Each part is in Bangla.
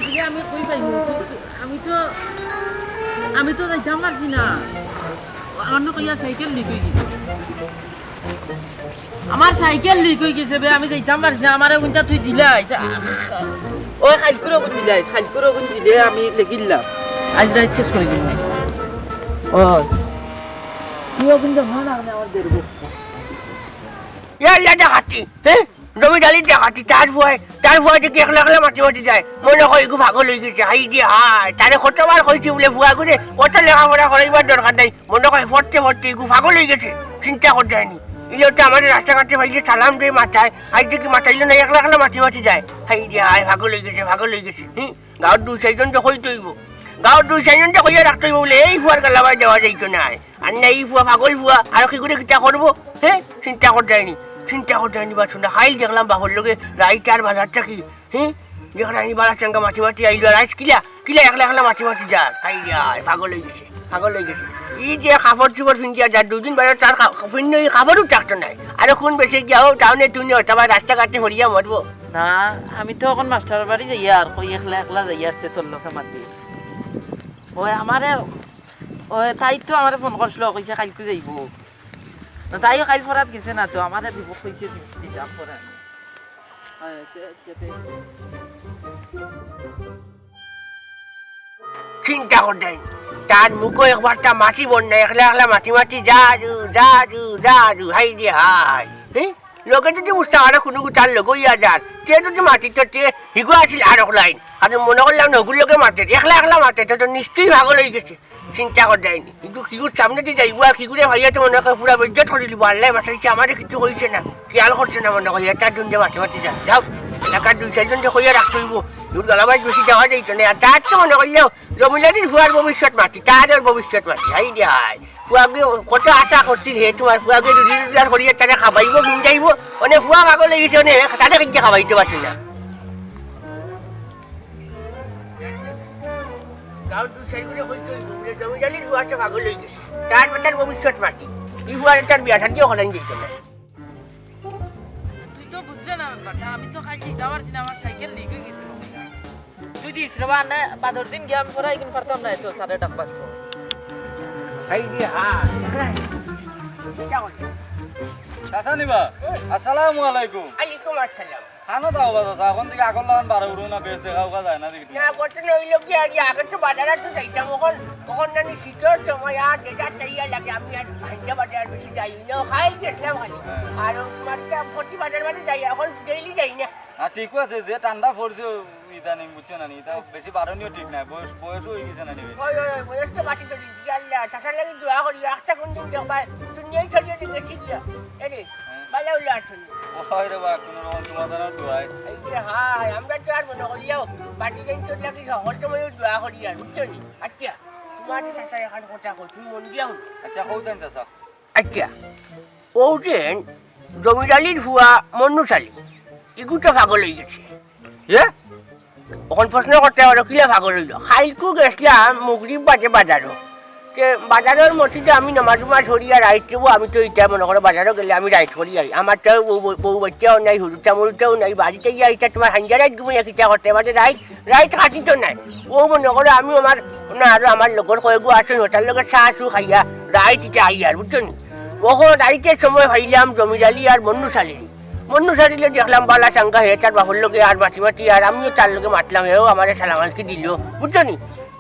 দিলে আমি কই পাইব আমি তো যাইতাম পারছি না অন্য কইয়া সাইকেল লিক হয়ে গেছে আমার সাইকেল লিক হয়ে গেছে বে আমি যাইতাম পারছি না আমারে কোনটা তুই দিলাই ওই খাইকুরো গুণ দিলাই খাইকুরো গুণ দিলে আমি লেগিলাম আজ রাত শেষ করে দিলাম ওই তুইও কিন্তু ভালো না আমার দেরবো ইয়াল্লা ডাকাতি হ্যাঁ জমিদারি ডাকাতি তার ভয় দেখি একলা একলা মাটি যায় মনে হয় একটু ভাগল হয়ে গেছে হাই দিয়ে হাই তারে কতবার কইছি বলে ভুয়া করে কত লেখাপড়া করাইবার দরকার নাই মনে হয় ফটতে একটু ভাগল হয়ে গেছে চিন্তা করতে হয়নি ইলে তো আমাদের রাস্তাঘাটে ভাইলে সালাম দিয়ে মাথায় হাই দেখি মাথাইলে না একলা একলা মাটি যায় হাই দিয়ে হাই ভাগল হয়ে গেছে গাঁৱত 2-4জন তো হই তৈব গাঁৱত 2-4জন তো কইয়া রাখতে হইব বলে এই ফুয়ার গালাবাই দেওয়া যাইতো না আর না এই ফুয়া ভাগল ফুয়া আর কি করে কিতা করবো হ্যাঁ চিন্তা করতে হয়নি বা শুনে খাইল দেখলাম বাবুর লোকে রাইট আর বাজারটা কি হ্যাঁ যেখানে আমি বাড়ার সঙ্গে মাটি আইলো রাইস কিলা একলা মাটি যার হাই যায় পাগল হয়ে গেছে এই যে কাপড় চুপড় ফিন্দিয়া যার 2 দিন বাজার তার ফিন্দি কাপড়ও থাকতো নাই আর কোন বেশি গিয়াও টাউনে টুনে হতাবা রাস্তাঘাটে হরিয়া মরবো না আমি তো এখন মাস্টার বাড়ি যাই আর কই একলা যাই আসতে তোর লোকে মাতি ওই আমারে ওই তাই তো আমারে ফোন করছিল কইছে কালকে যাইব তাইও কাল ফরাত গেছে না তো আমারে দিব কইছে দিলাম পরে চিন্তা করতে তার মুখো একবারটা মাটি বন্যা একলা মাটি যা হাই দিয়ে হাই হ্যাঁ লোকে যদি বুঝতে আরো কোনো তার লোক ইয়া যান সে যদি মাটিতে হিগো আসিল আর লাইন আমি মনে করলাম নগুর লোকে মাঠে একলা মাঠে তো নিশ্চয়ই ভাগল হয়ে গেছে চিন্তা করে যায়নি কিন্তু কিগুর সামনে দিয়ে যাইব আর কিগুরে ভাইয়া তো মনে করে পুরা বেজ্জত করে দিব আল্লাহ মাথাইছে আমাদের কিছু হয়েছে না খেয়াল করছে না মনে করি এটার জন্য মাটি যাও এলাকার 2-4জন যে হইয়া রাখতে হইব দুর গালাবাজ বেশি যাওয়া যাইত না আর তার তো মনে করলেও জমিলাটির ফুয়ার ভবিষ্যৎ মাটি তাদের ভবিষ্যৎ মাটি হাই দেয় ফুয়াকে কত আশা করছিস হে তোমার ফুয়াকে রুজি করিয়া তারা খাবাইব কিন যাইব মানে ফুয়া ভাগল লেগেছে মানে তাদের কিন্তু খাবাইতে পারছি না গাঁও 2-4 করে হইতে হইব জমিদারির ফুয়াটা ভাগল হয়ে গেছে তার বাচ্চার ভবিষ্যৎ মাটি এই ফুয়ারে তার বিয়া শান্তিও করেন যেত না তুই তো বুঝলে না ব্যাপারটা আমি তো কাল যাইতে পারছি না আমার সাইকেল লিক হয়ে গেছিল তুই দিস রে না বাদর দিন গিয়ে আমি পরে এখন পারতাম না তো সাড়ে ডাকবা হাই দিয়ে হাই চাচা নিবা আসসালামু আলাইকুম আলাইকুম আসসালাম খানো দাও বা চাচা এখন থেকে আগর লাগান বারো উড়ো না বেশ দেখাও কা যায় না দেখি না করতে নইল কি আর আগে তো বাজারে তো যাইতাম তখন জানি শীতের সময় আর যেটা চাইয়া লাগে আমি আর ভাইটা বাজার বেশি যাই না খাই গেছিলাম খালি আর মাটিটা প্রতি বাজার বাড়ি যাই এখন ডেইলি যাই না আর ঠিক আছে যে ঠান্ডা পড়ছে ইদানিং বুঝছো না তা বেশি বারণীয় ঠিক নাই বয়স হয়ে গেছে না নিবে ওই বয়স তো বাটি তো দিচ্ছি আল্লাহ চাষার লাগি দোয়া করি একটা কোন দিন দেখবা দুনিয়ায় ছড়িয়ে দিয়ে গেছি গিয়া এরে ভালো হলো আসুন ওই রে বা কোনো রকম সমাধানের দোয়াই এই যে হাই আমরা তো আর মনে করিয়াও বাটি যাই তোর লাগি সকল সময় দোয়া করি আর বুঝছো নি আচ্ছা তোমার চাষা এখন কথা কই তুমি মন দিয়াও আচ্ছা কও জান চাচা আচ্ছা ওটেন জমিদারির ভুয়া মনুশালী এগুলো ভাগল হয়ে গেছে এখন প্রশ্ন করতে পারো কিলা ভাগল হইল খাইকু গেছিলাম মুগরিব বাজারও বাজারের মধ্যে আমি নামাজ হরিয়া রাইট দেবো আমি তো এটা মনে করো বাজারও গেলে আমি রাইট করি যাই আমার তো বউ বাচ্চাও নাই হুরুটা মুরুটাও নাই বাড়িতে গিয়ে এটা তোমার হাঞ্জা রাইট ঘুমিয়ে কিটা করতে পারে রাইট খাটি তো নাই ও মনে করো আমি আমার না আরো আমার লোকের কয়েকগু আসুন ওটার লোকের চা চু খাইয়া রাইট এটা আই আর বুঝছো নি ওখন রাইটের সময় ভাইলাম জমিদারি আর মন্নুশালীলে দেখলাম বালা চাঙ্গা হে তার বাবুর লোকে আর মাটি আর আমিও তার লোকে মাতলাম হেও আমার সালামালকে দিল বুঝছো নি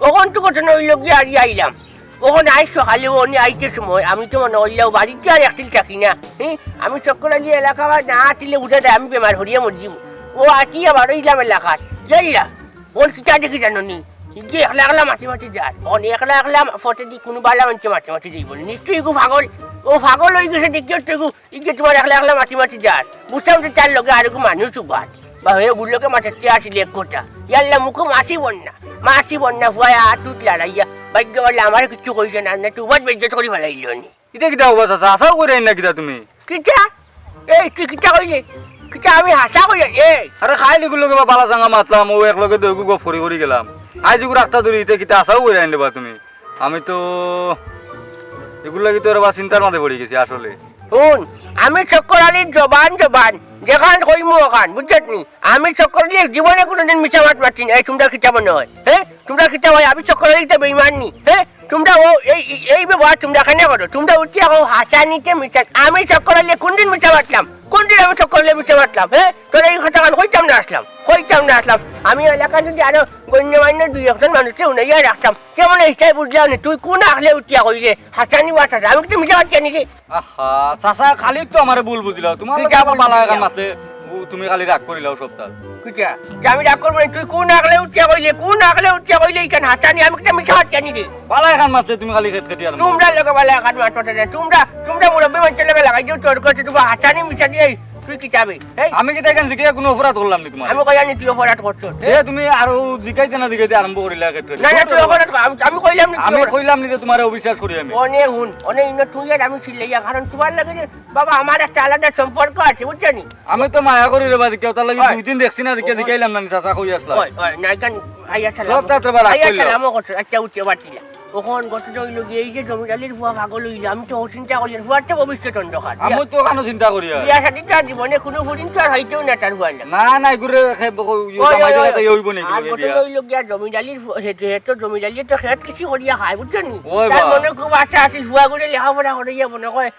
ওখন তো কথা নইল গিয়ে আর আইলাম ওখানে আই সকালে উনি আইতে সময় আমি তো মনে করলেও বাড়িতে আর একদিন থাকি না হ্যাঁ আমি চক্কর দিয়ে এলাকা না আটিলে উঠে দেয় আমি বেমার হরিয়া মরজিব ও আটি আবার ইলাম এলাকার যাইলা ওর কিটা দেখি জানো নি যে একলা মাটি যায় অনেক একলা ফটো দি কোনো বালা মানুষকে মাটি যাই বলে নিশ্চয়ই একটু পাগল হয়ে গেছে দেখিও তো ইগে তোমার একলা মাটি যায় বুঝতাম তো তার লোকে আর একটু মানুষ উপার বা হয়ে বুড়লোকে মাথাতে আসিলে এক কোটা ইয়াল্লা মুখো মাছি বন্যা ভয় আটুট লড়াইয়া ভাগ্য বললে আমার কিছু কইছে না তুই বহুত বেজ্জত করে ফেলাইল নি কিটা কিটা হবা চাচা আশাও করে না কিটা তুমি কিটা এই তুই কিটা কইলে কিটা আমি হাসা কইলে আরে খাইলি গুলো কে বালা চাঙ্গা মাতলাম ও এক লগে দইগু গো ফরি গেলাম আইজুগু রাখতা ধরি ইতে কিটা আশাও করে আনবা তুমি আমি তো এগুলো লাগি তো এবার চিন্তার মাঝে পড়ে গেছি আসলে শুন আমি চক্কর আলীর জবান যেখান কইমু ওখান বুঝছেন নি আমি চক্কর আলীর জীবনে কোনোদিন মিছা মাত মারছি না এই তোমরা খিতা মনে হয় হ্যাঁ তোমরা খিতা হয় আমি চক্কর আলীতে বেইমান নি হ্যাঁ তোমরা ও এই ব্যবহার তোমরা কেন করো তোমরা উঠি এখন হাসানিতে মিছা আমি চক্কর আলী কোনদিন মিছা মারলাম কোনদিন আমি চক্কর আলী মিছা মারলাম হ্যাঁ তোরা এই কথা কইতাম না আসলাম আমি এলাকা যদি আরো গণ্যমান্য দুই একজন মানুষকে উনাইয়া রাখতাম কেমন এইটাই বুঝলাম না তুই কোন আখলে উঠিয়া কইলে হাসানি বাতা আমি তো মিছা মারছি নাকি আহা চাচা খালি তো আমারে ভুল বুঝিলাও তোমার তুই লগে যা আমার ভুল বালা বুঝিলাও। এখন মাতে তুমি খালি রাগ করিলাও সপ্তাহ কুচা আমি ডাক করবো তুই কোন আখলে উঠিয়া কইলে এখানে হাসানি আমি তো মিছা মারছি নাকি বালা এখন মাতে তুমি খালি খেত খেটি আর তোমরা লোকে বলে এখন মারতে দেয় তোমরা মুরব্বী মানুষের লোকে লাগাই দিও তোর কাছে তোমার হাসানি মিছা দিয়ে তুই কি চাবি আমি কি দেখেন জিকে কোনো অপরাধ করলাম নি তোমার আমি কই জানি তুই অপরাধ করছো তুমি আরো জিকাইতে না জিকাইতে আরম্ভ করিলা খেত খেটি না তুই অপরাধ আমি কইলাম না আমি কইলাম নি যে তোমারে অবিশ্বাস করি আমি অনেক ইন্ন তুই আর আমি ছিলাইয়া কারণ তোমার লাগে যে বাবা আমার একটা আলাদা সম্পর্ক আছে বুঝছেনি আমি তো মায়া করি রে বাদি কেউ তার লাগি দুই দিন দেখছি না দেখে দিকাইলাম না চাচা কই আসলা নাইকান আইয়া সব তাতে বার রাগ কইলো। সালাম করছো আচ্ছা উঠতে পারছিলা ওখন গতটা হইল গিয়ে এই যে জমিদালির ভুয়া পাগল হইলে আমি তো চিন্তা করি ভুয়ারটা ভবিষ্যৎ অন্ধকার আমি তো কেন চিন্তা করি আর বিয়া শাদী তার জীবনে কোনো ফুরিন তো আর হইতেও না তার ভুয়া না ঘুরে জামাই জলে তাই হইব নাকি আর লগে গতটা দিয়া হইল গিয়া জমিদালির হেতু জমিদালির তো খেত কিছু করিয়া খায় বুঝছেন নি ওই তার বা। মনে খুব আশা আছিল ভুয়া করে লেখাপড়া করিয়া মনে কয়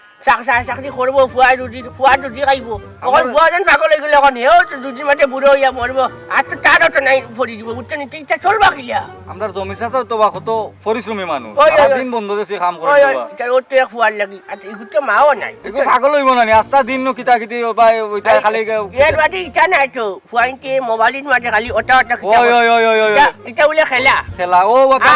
চাকরি করবো ফুয়া রুটি খাইব অকল ভুয়া যেন পাগল হয়ে গেলে এখন হেও দুদিন মাঠে বুড়ো হইয়া মরব আর তো তারও তো নাই ভরি দিব বুঝছেন নি ঠিক চলবা খিলা আমরা জমি চাচা তো বা কত পরিশ্রমী মানুষ ওই, ওই, দিন বন্ধ দেশে কাম করে ওই দেবা ওই ওর তো এক ফুয়ার লাগি আর এগুলো তো মাও নাই এগো পাগল হইব না নি আস্তা দিন নো কিতা কিতি বা ওইটা খালি এর মাঝে ইটা নাই তো ফুয়াইনকে মোবাইলের মাঝে খালি ওটা ওই এটা বলে খেলা খেলা ও কথা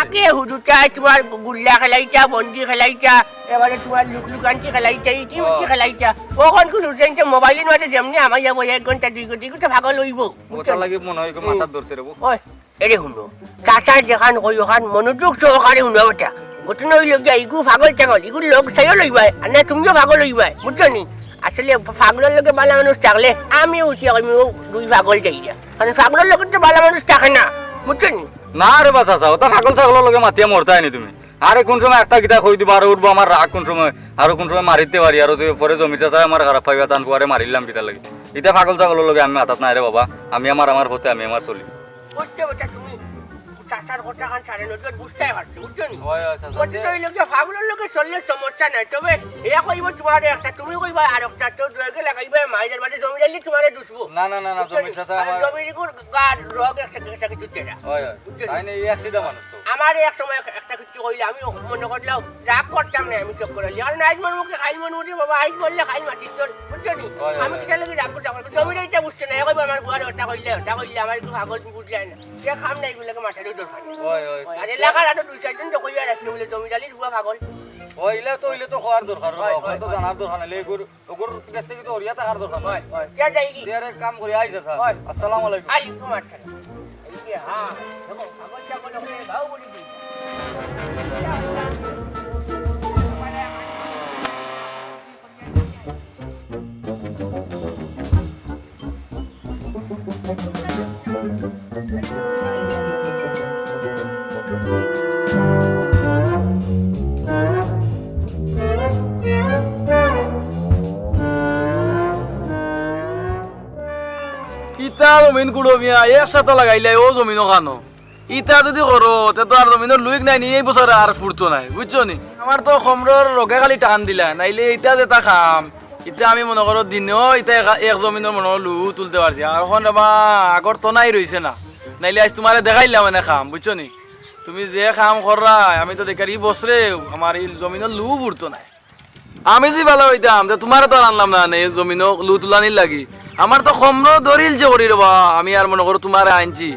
আগে হুদুটাই তোমার গুল্লা খেলাইছা বন্দি খেলাইছা এবারে তোমার লুকানকি খেলাইছা ইটি উটি খেলাইছা ওখান কোন উঠেছে মোবাইলের মাঝে যেমনি আমার যাবো 1 ঘন্টা 2 ঘন্টা এগুলো ভাগল হইব ওটা লাগি মনে হয় মাথা ধরছে রে ওই এরে শুনো চাচার যেখান কই ওখান মনোযোগ সহকারে শুনো বেটা ঘটনা হইল গিয়া ইগু পাগল টাগল ইগুলো লোক চাইও লইবাই আর না তুমিও পাগল হইবাই বুঝছো নি আসলে পাগলের লোকে ভালো মানুষ থাকলে আমিও উঠি আমিও দুই পাগল যাই যা কারণ পাগলের লোকের তো ভালো মানুষ থাকে না বুঝছো নি না রে বা চাচা ওটা পাগল ছাগলের লগে মাতিয়া মরতাই নি তুমি আরে কোন সময় একটা গিতা কই দিবা আর উঠবো আমার রাগ কোন সময় আর কোন সময় মারিতে পারি আর পরে জমি চাচা আমার খারাপ পাইবা তান পরে মারিলাম কিতা লাগে এটা পাগল ছাগলের লগে আমি হাতাত নাই রে বাবা আমি আমার হতে আমি আমার চলি বুঝতে বেটা তুমি চাচার কথা খান সাড়ে নজর বুঝতেই পারছো বুঝছো নি হয় চাচা ঘটনা হইল গিয়া পাগলের লোকে চললে সমস্যা নাই তবে এয়া কইব তোমার একটা তুমি কইবা আর একটা তো দুয়েকে লাগাইবা মাইদের বাড়ি জমি ডালি তোমারে দুসবো না জমি চাচা আমার জমির গার রোগ একটা কিছু তেরা হয় তাই না এই অ্যাক্সিডেন্ট মানুষ তো আমার এক সময় একটা কিছু কইলে আমি মনে করলাম রাগ করতাম না আমি চোখ করে আর আইজ মন মুখে খাইল মন উঠে বাবা আইজ বললে খাইল মাটি চল বুঝছো নি আমি কি লাগে রাগ করতাম জমির এইটা বুঝছে না কইবা আমার বুয়ার ওটা কইলে আমার একটু পাগল বুঝলাই না সে খাম নাই গুলোকে মাথার দরকার হয় আর এলাকার আরো 2-4 জন তো কইয়া রাখলে বলে জমিদালির বুয়া পাগল হইলে তো হওয়ার দরকার ওখানে তো জানার দরকার নাই ওগুর কাছ থেকে তো হরিয়া থাকার দরকার নাই কে যাই কি দেয়ারে কাম করে আইছে স্যার আসসালামু আলাইকুম আলাইকুম আসসালাম এই যে হ্যাঁ দেখো পাগল চাগল হলে ভাও বলি দিই ইটা জমিন কুড়ো মিয়া একসাথে লাগাইলে ও জমিন খানো ইটা যদি করো তে তো আর জমিনের লুইক নাই নি এই বছর আর ফুরতো নাই বুঝছো নি আমার তো খমরর রগে খালি টান দিলা নাইলে ইটা যেটা খাম ইটা আমি মনে করো দিনেও ইটা এক জমিনের মনে লু তুলতে পারছি আর এখন বা আগর তো নাই রয়েছে না নাইলে আজ তোমারে দেখাইলাম মানে খাম বুঝছো নি তুমি যে খাম কররা আমি তো দেখার এই বছরে আমার এই জমিনের লু ফুরতো নাই আমি যে ভালো হইতাম তোমার তো আনলাম না এই জমিন লু তুলানির লাগি আমার তো খমর দরিল যে করি রবা আমি আর মনে করো তোমার আনছি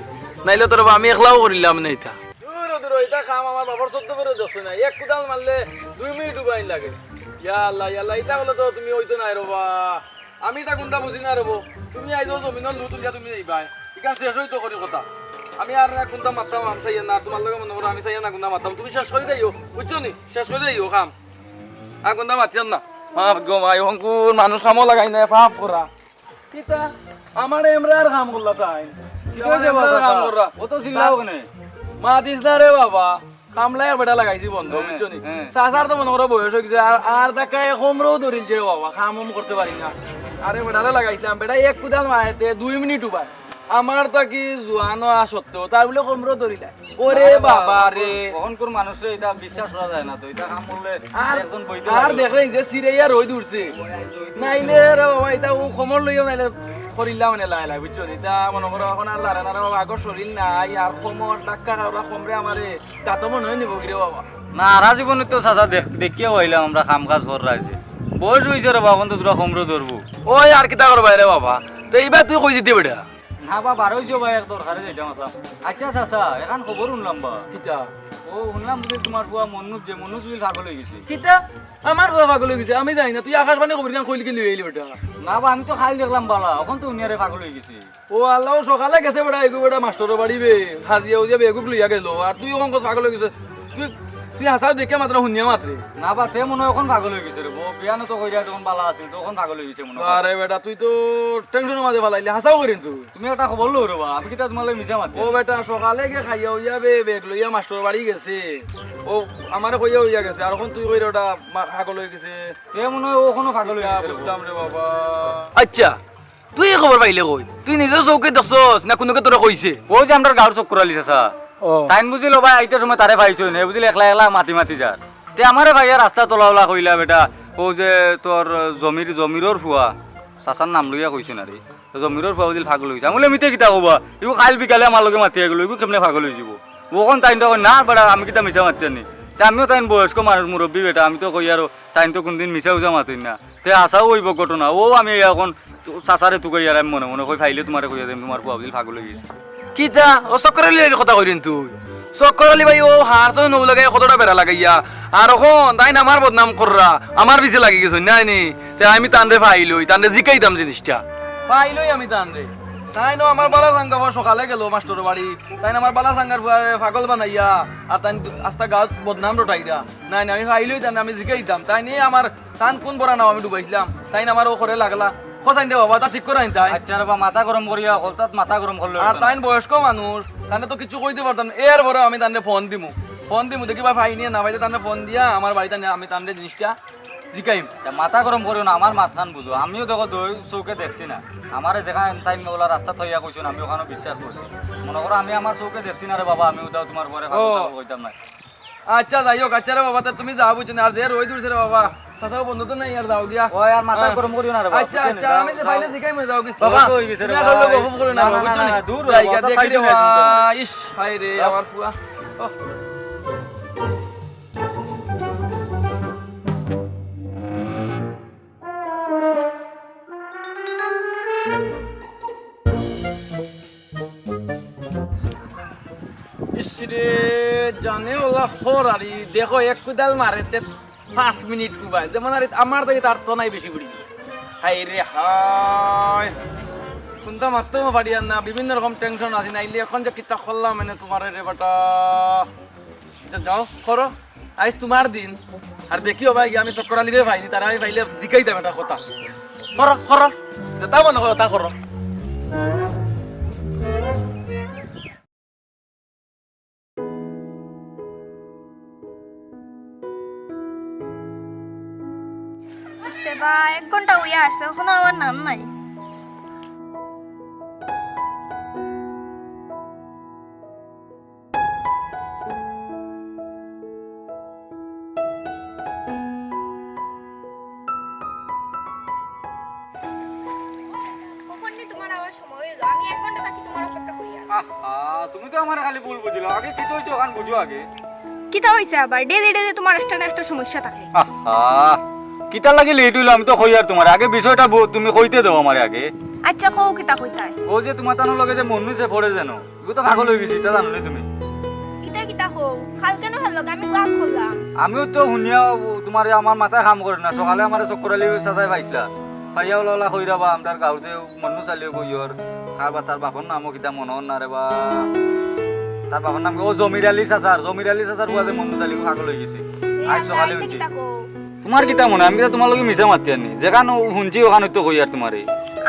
নাইলে তো রবা আমি একলাও করিলাম না এটা দূর এটা খাম আমার বাবার 14 করে দছে না এক কুদাল মারলে 2 মিনিট উবাইন লাগে ইয়া আল্লাহ এটা হলো তো তুমি হইতো নাই রবা আমি তা গুন্ডা বুঝি না রবো তুমি আইজো জমিন লু তুলিয়া তুমি যাইবাই ইকান শেষ হইতো করি কথা আমি আর না গুন্ডা মারতাম আমি চাই না তোমার লগে মনে করো আমি চাই না গুন্ডা মারতাম তুমি শেষ করে যাইও বুঝছো নি শেষ করে যাইও খাম আর গুন্ডা মারছেন না মাফ গো ভাই হংকুর মানুষ খামো লাগাই না পাপ করা কিতা আমার এমরার কাম করলা তাই ও তো সিংলাও কেনে মা দিস না রে বাবা কামলায় বেটা লাগাইছি বন্ধ হ্যাঁ, বুঝছো নি হ্যাঁ। চাচার তো মনে করো বয়স হয়ে গেছে আর দেখায় হোমরাও ধরিলছে রে বাবা কাম করতে পারি না আরে বেটালে লাগাইছিলাম বেটা এক কুদাল মারাইতে 2 মিনিট উপায় আমার তো কি জোয়ানো সত্ত্বেও তার বলে হোমরাও ধরিলা ওরে বাবা রে কখনকার মানুষে এটা বিশ্বাস করা যায় না তো এটা কাম করলে আর একজন বইতে আর দেখলে যে সিরাইয়া রই দূরছে নাইলে রে বাবা এটা ও খমর লইও নাইলে করিলা মানে লাই লাই বুঝছো এটা মনে করো এখন আর লারে না রে বাবা আগর শরীর নাই আর খমর ডাক্কা খাওয়া খমরে আমারে কাতো মনে হয় নিব গিরে বাবা না আরা জীবনে তো চাচা দেখিয়ে হইলাম আমরা কাম কাজ কর রাখছি বয়স হয়েছে রে বাবা তো তোরা কমরে ধরবো ওই আর কিতা করবা রে বাবা তো এইবার তুই কই দিতে বেটা না বা 12 ভাই এক দরকারে যাইতাম আসলাম আচ্ছা চাচা এখন খবর শুনলাম বা কিতা ও শুনলাম বুঝলি তোমার বুয়া মনুজ যে মনুজ বিল ভাগল হয়ে গেছে কিতা আমার বাবা পাগল হয়ে গেছে আমি জানি না তুই আকাশবাণী খবর কান কইলি কি লই আইলি বেটা না বা আমি তো খাই দেখলাম বালা এখন তো উনিয়ারে পাগল হয়ে গেছে ও আল্লাহ সকালে গেছে বেটা এগু বেটা মাস্টারের বাড়িবে হাজিয়া উজিয়া বেগুক লইয়া গেল আর তুই ওখান পাগল হয়ে গেছে তুই তুই হাসাও দেখে মাত্র শুনিয়া মাত্রে না বা তে মনে হয় এখন পাগল হয়ে গেছে রে বউ বিয়ানো তো কইরা যখন বালা আছিল তখন পাগল হয়ে গেছে মনে হয় আরে বেটা তুই তো টেনশনের মাঝে ফালাইলি হাসাও করিন তুই তুমি একটা খবর লো রে বা আমি কি তা তোমার মিছা মাতি ও বেটা সকালে গিয়ে খাইয়া হইয়া বেগ লইয়া মাস্টার বাড়ি গেছে ও আমারে কইয়া হইয়া গেছে আর এখন তুই কইরা ওটা পাগল হয়ে গেছে তে মনে হয় ও কোনো পাগল হয়ে গেছে রে বউ। বুঝতাম রে বাবা আচ্ছা তুই এই খবর পাইলে কই তুই নিজের চৌকে দেখছস না কোনোকে তোরা কইছে ওই যে আমরা গাঁর চক্কর আলি চাচা ও টাইম বুঝিল ভাই আইতে সময় তারে পাইছো নে বুঝলি একলা একলা মাতি মাতি যার তে আমারে ভাইয়া রাস্তা তোলাওলা কইলা বেটা ও যে তোর জমিরর ফুয়া চাচার নাম লইয়া কইছে না রে জমিরর ফুয়া বুঝিল পাগল হইছে আমি মিতে কিতা কবা ইগো খাইল বিকালে আমার লগে মাতি গেল ইগো কেমনে পাগল হয়ে যাব ওখন টাইম তো না বেটা আমি কিতা মিছা মাতি নি তে আমিও তাইন বয়স্ক মানুষ মুরব্বী বেটা আমি তো কই আর টাইম তো কোনদিন মিছা উজা মাতিন না তে আসাও হইব ঘটনা ও আমি এখন চাচারে তুকাই আর আমি মনে মনে কই ফাইলে তোমারে কইয়া দেম তোমার ফুয়া বুঝিল পাগল হয়ে গেছে কিতা ও চক্করালি কথা কইরিন তুই চক্করালি ভাই ও হার সহ নৌ লাগাই কতটা বেড়া লাগাইয়া আর এখন তাই না আমার বদনাম কররা আমার পিছে লাগি গেছ নাই নি তে আমি তানরে ফাইলই তানরে জিকাইতাম জিনিসটা ফাইলই আমি তানরে তাই না আমার বালা সাঙ্গা সকালে গেল মাস্টার বাড়ি তাই না আমার বালা সাঙ্গার পাগল বানাইয়া আর তাই আস্তা গাঁত বদনাম রটাইরা নাই না আমি ফাইলই তান আমি জিকাইতাম তাই নিয়ে আমার তান কোন বড়া নাও আমি ডুবাইছিলাম তাই না আমার ও করে লাগলা খসাইন দে বাবা তা ঠিক করে আইন তাই আচ্ছা রে বা মাথা গরম করিয়া হঠাৎ মাথা গরম করলো আর তাই বয়স্ক মানুষ তাহলে তো কিছু কইতে পারতাম এর পরে আমি তাহলে ফোন দিমু দেখি বা ফাই নিয়ে না পাইলে তাহলে ফোন দিয়া আমার বাড়িতে আমি তাহলে জিনিসটা জিকাইম মাথা গরম করিও না আমার মাথান বুঝো আমিও দেখো দই চৌকে দেখছি না আমারে দেখা টাইম ওলা রাস্তা থইয়া কইছো আমি ওখানে বিশ্বাস করছি মনে করো আমি আমার চৌকে দেখছি না রে বাবা আমি ওটাও তোমার পরে কইতাম না আচ্ছা যাই হোক আচ্ছা রে বাবা তা তুমি যাও বুঝছো না আর যে রই দূরছে রে বাবা তাছাড়াও বন্ধু তো নাই আর যাও গিয়া ওই আর মাথা গরম করিও না রে বাবা আচ্ছা আচ্ছা আমি যে ফাইলে জিকাইম যাও কি বাবা হই গেছে রে বাবা গফম করে না বুঝছো না দূর জায়গা দেখি রে খাইছো বাবা ইস হাই রে আমার ফুয়া ইসরে জানে ওলা খরারি দেখো এক কুদাল মারে 5 মিনিট কুবাই যেমন আর আমার তো তার তো নাই বেশি বুড়ি হাই রে হাই শুনতে মারতেও পারি আর না বিভিন্ন রকম টেনশন আছে নাইলে এখন যে কিতা করলাম মানে তোমার রে বেটা যাও করো আজ তোমার দিন আর দেখিও ভাই আমি চক্কর আলিরে ভাইনি তারা আমি ভাইলে জিকাই দেবে একটা কথা করো করো যেটা মনে করো তা করো সেবা 1 ঘন্টা হইয়া আসছে এখনো আমার নাম নাই কখন তোমার আবার সময় হইলো আমি 1 ঘন্টা থাকি তোমার অপেক্ষা করি তুমি তো আমার খালি ভুল বুঝিল আগে কি হইছে ওখান বুঝো আগে কিটা হইছে আবার ডেলি ডেলি তোমার একটা না একটা সমস্যা থাকে কিতা লাগে লেট হইলো আমি তো কই আর তোমার আগে বিষয়টা তুমি কইতে দাও আমারে আগে আচ্ছা কও কিটা কইতাই ও যে তোমার তানো লগে যে মন্নু সে পড়ে জানো ইগো তো পাগল হয়ে গেছি তা জানো না তুমি কিটা কিটা কও কালকে না হলো আমি ক্লাস করলাম আমিও তো শুনিয়া তোমার আমার মাথায় কাম করে না সকালে আমার চক্করালি সাজাই পাইছিলা পাইয়া ওলা কইরা বা আমরার গাঁওতে মন্নু চালিও কইর খাবা তার বাপর নামও কিতা মনে না রে বা তার বাপর নাম ও জমির আলী চাচার বুয়াতে মন্নু চালিও পাগল হয়ে গেছে আজ সকালে হইছে কিটা কও তোমার কিতা মনে আমি তো তোমার লগে মিশা মাতি আনি যেখানে শুনছি ওখানে তো কই আর তোমারে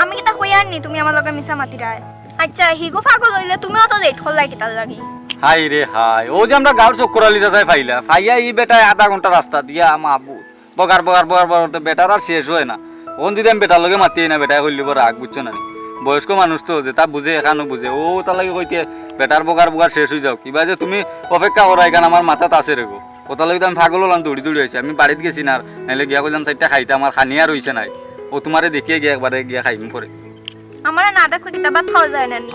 আমি কিটা কইয়ার নি তুমি আমার লগে মিছা মাতি রায় আচ্ছা হিগো পাগল হইলে তুমিও তো লেট করলাই কিটা লাগি হাই রে হাই ও যে আমরা গাঁর চক্কর আলি যাই ফাইলা ফাইয়া ই বেটায় আধা ঘন্টা রাস্তা দিয়া মাহবু বগার বগার বগার বগার বেটার আর শেষ হয় না ওন যদি আমি বেটার লগে মাতিয়ে না বেটায় হইলিব রাগ বুঝছো না বয়স্ক মানুষ তো যে তা বুঝে এখানো বুঝে ও তার লাগে কইতে বেটার বগার বগার শেষ হয়ে যাও কিবা যে তুমি অপেক্ষা করা এখানে আমার মাথাত আছে রেগো ওটার লাগে তো আমি পাগল হলাম দৌড়ি দৌড়ি হয়েছে আমি বাড়িতে গেছি না নাহলে গিয়া কইলাম চারটা খাইতে আমার খানি আর হইছে নাই ও তোমারে দেখিয়ে গিয়ে একবারে গিয়া খাইম করে আমার না দেখলে কিতাবা খাওয়া যায় না নি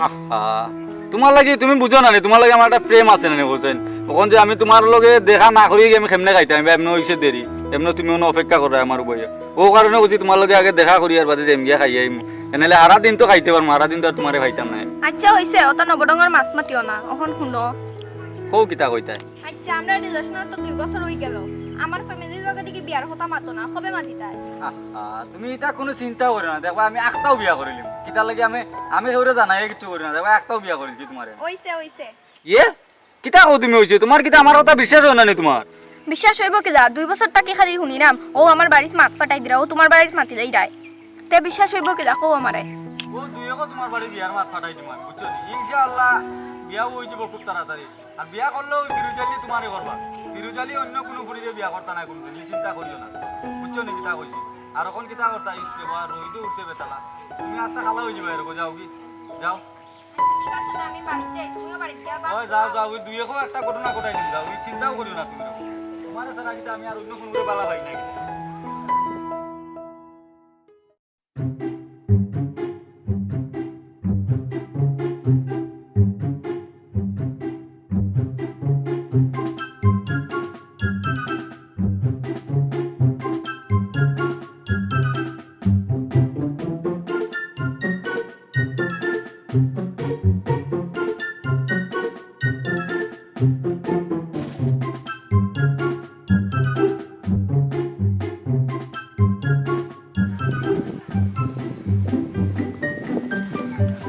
তোমার লাগে তুমি বুঝো না তোমার লাগে আমার একটা প্রেম আছে না বুঝছেন তখন যে আমি তোমার লগে দেখা না করি আমি কেমনে খাইতাম এমনি হয়েছে দেরি এমনি তুমি অপেক্ষা করো আমার বইয়া ও কারণে বুঝি তোমার লগে আগে দেখা করি আর বাদে যেম গিয়া খাই আইম এনেলে সারা দিন তো খাইতে পারবো সারা দিন তো আর তোমারে খাইতাম না আচ্ছা হইছে অত নবডঙ্গর মাত মাতিও না এখন শুনো কৌ কিতা কইতাই আচ্ছা আমরা রিলেশনের তো 2 বছর হই গেল আমার ফ্যামিলির লগে দিকে বিয়ার কথা মাতো না কবে মাতি তাই তুমি এটা কোনো চিন্তা করো না দেখো আমি একটাও বিয়া করিলাম কিতা লাগে আমি হেউরে জানাই কিছু করি না দেখো একটাও বিয়া করিছি তোমারে হইছে ইয়ে কিতা কও তুমি হইছে তোমার কিতা আমার কথা বিশ্বাস হয় না নি তোমার বিশ্বাস হইব কি যা 2 বছর তাকে খালি শুনিলাম ও আমার বাড়িতে মাত পাঠাই দিরা ও তোমার বাড়িতে মাতি দেই রায় তে বিশ্বাস হইব কি যা কও আমারে ও দুইও তোমার বাড়ি বিয়ার মাত ফাটাই দিমান বুঝছো ইনশাআল্লাহ বিয়া হই যাব খুব তাড়াতাড়ি আর বিয়া করলেও ফিরুজালি তোমারে করবা ফিরুজালি অন্য কোনো ফুরিয়ে বিয়া করতা না কোনো চিন্তা করিও না বুঝছো নি কিতা কইছি আর এখন কিতা করতা ইসরে বা রইদু উঠছে বেতালা তুমি আস্তে খালা হই যাবে এরকম যাও কি যাও ঠিক আছে না আমি বাড়িতে যাই তুমিও বাড়িতে যাবা ওই যাও যাও ওই দুইও একটা ঘটনা ঘটাই দিন যাও ওই চিন্তাও করিও না তুমি তোমার সারা কিতা আমি আর অন্য কোনো করে বালা পাই না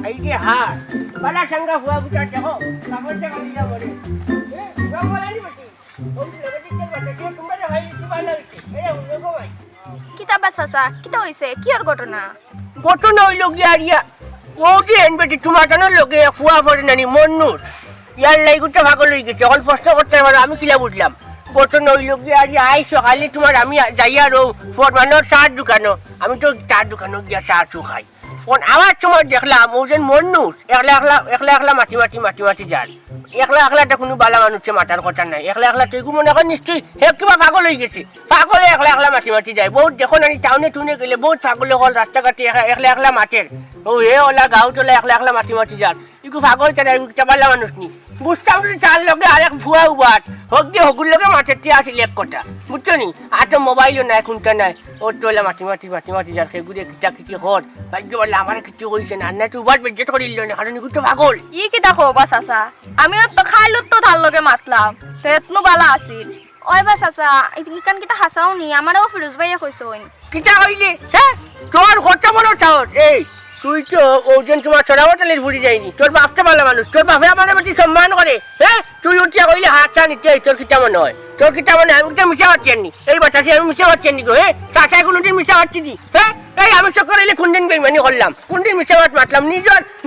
এই যে হার বালা সঙ্গা হুয়া বুটা দেখো কাপড়টা কালি যা বলে রং বলানি বটি ও লগে দিতে বটে যে তোমরা ভাই কি ভালো হইছে এই উনি ভাই কিতাবা চাচা কিতা হইছে কি আর ঘটনা ঘটনা হইল গিয়া আরিয়া ও যে এনবেটি তোমার জানার লোকে ফুয়া পড়ে নানি মন্নুর ইয়ার লাইগুটা ভাগল হয়ে গেছে এখন প্রশ্ন করতে পারো আমি কিলা বুঝলাম ঘটনা হইল গিয়া আরিয়া আই সকালে তোমার আমি যাইয়া রো ফরমানোর চার দোকানো আমি তো চার দোকানো গিয়া চা চু খাই আমার সময় দেখলাম ও যে মন্নুর একলা মাটি যান একলা কোনো বালা মানুষে মাটার কথা নাই একলা তুই মনে কর নিশ্চয়ই হে কিবা পাগল হয়ে গেছে পাগলে একলা মাটি যায় বহুত দেখুন আমি টাউনে টুনে গেলে বহুত পাগলে হল রাস্তাঘাটে একলা মাঠের ও হে ওলা গাঁও চলে একলা মাটি যান ইকু পাগল চাই বালা মানুষ নি বুঝতাম যদি চার লগে আরেক ভুয়া উবাট হোক দিয়ে হগুর লগে মাঠের টিয়া আসিল এক কথা বুঝছো নি আর তো মোবাইলও নাই খুনটা নাই ওর তোলা মাটি যার সেগুলো খিচি হর ভাগ্য বললে আমার কিছু হয়েছে না না তুই উবাট বেজ্জত করিল না কারণ ইকু তো পাগল ই কি দেখো বা চাচা আমিও তো খাইলো তো তার লগে মাতলাম তো এতনো বালা আছিল ওই বা চাচা ইকান কিতা হাসাও নি আমারও ফিরোজ ভাইয়া কইছইন কিতা কইলে হ্যাঁ তোর কত বড় চাওত এই তুই তো ওজন তোমার চড়াবতালের ফুরি যায়নি তোর বাপটা ভালো মানুষ তোর বাপে আমার প্রতি সম্মান করে হ্যাঁ তুই উঠিয়া কইলে হাত চা নিতে তোর কিতা মনে হয় তোর কিতা মনে হয় আমি তো মিশা পাচ্ছি নি এই বাতাসে আমি মিশা পাচ্ছি নি গো হ্যাঁ চাষায় কোনোদিন মিশা পাচ্ছি দি হ্যাঁ এই আমি চক্কর এলে কোনদিন বেইমানি করলাম কোনদিন মিশা পাত মাতলাম